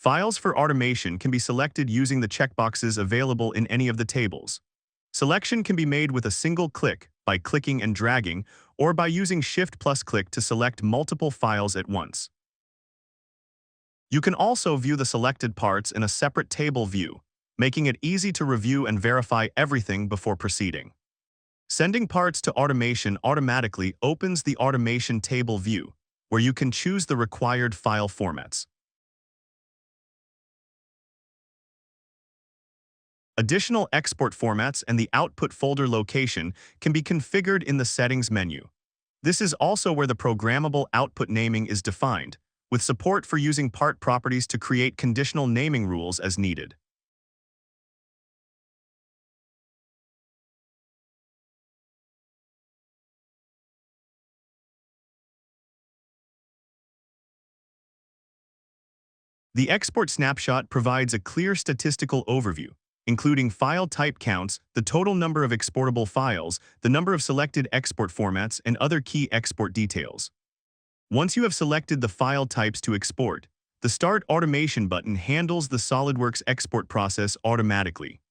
Files for automation can be selected using the checkboxes available in any of the tables. Selection can be made with a single click by clicking and dragging, or by using Shift+Click to select multiple files at once. You can also view the selected parts in a separate table view, making it easy to review and verify everything before proceeding. Sending parts to automation automatically opens the automation table view, where you can choose the required file formats. Additional export formats and the output folder location can be configured in the Settings menu. This is also where the programmable output naming is defined, with support for using part properties to create conditional naming rules as needed. The export snapshot provides a clear statistical overview, including file type counts, the total number of exportable files, the number of selected export formats, and other key export details. Once you have selected the file types to export, the Start Automation button handles the SOLIDWORKS export process automatically.